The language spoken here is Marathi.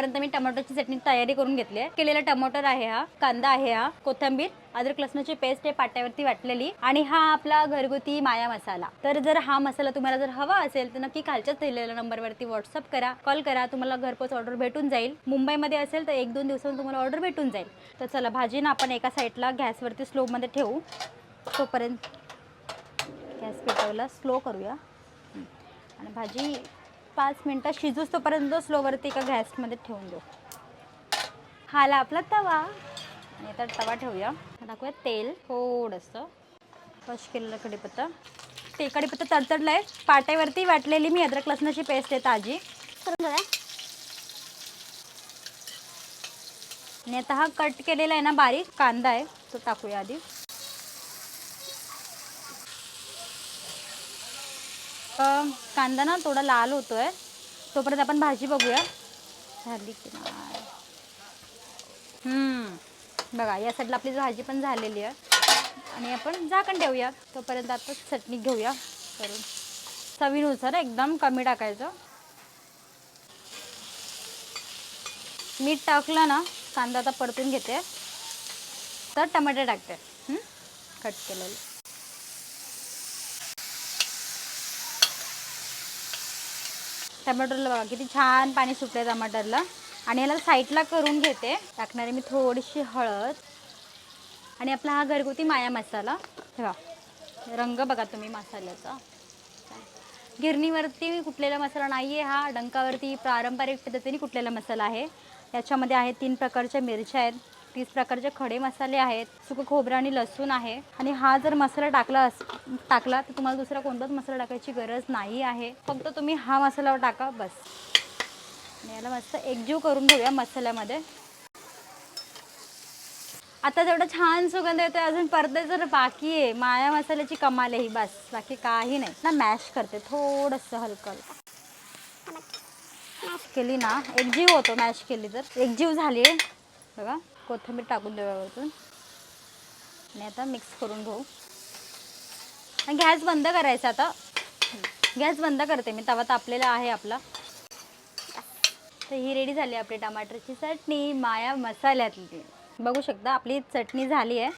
पर्यंत मी टमाटोची चटणी तयारी करून घेतली आहे. केलेला टमाटर आहे, हा कांदा आहे, हा कोथिंबीर, अद्रक लसणाची पेस्ट आहे पाट्यावरती वाटलेली, आणि हा आपला घरगुती माया मसाला. तर जर हा मसाला तुम्हाला जर हवा असेल तर नक्की खालच्याच दिलेल्या नंबरवरती व्हॉट्सअप करा, कॉल करा, तुम्हाला घरपोच ऑर्डर भेटून जाईल. मुंबईमध्ये असेल तर 1-2 दिवसांत तुम्हाला ऑर्डर भेटून जाईल. तर चला, भाजी ना आपण एका साईडला गॅसवरती स्लोमध्ये ठेवू. तोपर्यंत गॅस पेटवला, स्लो करूया आणि भाजी 5 मिनटं शिजूस तोपर्यंत स्लोवरती एका गॅसमध्ये ठेवून देऊ. हाला आपला तवा, आणि आता तवा ठेवूया. टाकूया तेल थोडंसं, कश केलेलं कढीपत्ता. ते कढीपत्ता तडतडला आहे, पाट्यावरती वाटलेली मी अद्रक लसणाची पेस्ट आहे ताजी. आणि आता हा कट केलेला आहे ना बारीक कांदा आहे, तो टाकूया आधी. कांदा ना थोडा लाल होतोय, तोपर्यंत आपण भाजी बघूया झाली की नाही. बघा, या साईडला आपली भाजी पण झालेली आहे, आणि आपण झाकण ठेवूया. तोपर्यंत आता चटणी घेऊया करून. चवीनुसार एकदम कमी टाकायचं. मीठ टाकलं ना, कांदा आता परतून घेते, तर टमाटे टाकते कट केलेले. टमाटरला बघा किती छान पाणी सुटले टमाटरला. आणि याला साईडला करून घेते. टाकणारे मी थोडीशी हळद, आणि आपला हा घरगुती माया मसाला. बघा रंग बघा तुम्ही मसाल्याचा. गिरणीवरती कुटलेला मसाला नाही आहे हा, डंकावरती पारंपरिक पद्धतीने कुटलेला मसाला आहे. याच्यामध्ये आहे 3 प्रकारच्या मिरच्या आहेत, 30 प्रकारचे खडे मसाले आहेत, सुकं खोबरं आणि लसूण आहे. आणि हा जर मसाला टाकला तर तुम्हाला दुसरा कोणताच मसाला टाकायची गरज नाही आहे, फक्त तुम्ही हा मसाला टाका बस. आणि याला मस्त एकजीव करून घेऊया मसाल्यामध्ये. आता जेवढं छान सुगंध येतोय, अजून परतायचं बाकी आहे. माया मसाल्याची कमाल आहे ही, बस बाकी काही नाही ना. मॅश करते थोडंसं हलकं मॅश केली ना, एकजीव होतो. मॅश केली तर एकजीव झाली आहे बघा. कोथिंबीर टाकून देऊया वरतून, आणि आता मिक्स करून घेऊ. आणि गॅस बंद करायचा. आता गॅस बंद करते मी, तवा तापलेला आहे आपला. तर ही रेडी झाली आपली टमाटरची चटणी माया मसाल्यातली. बघू शकता आपली चटणी झाली आहे.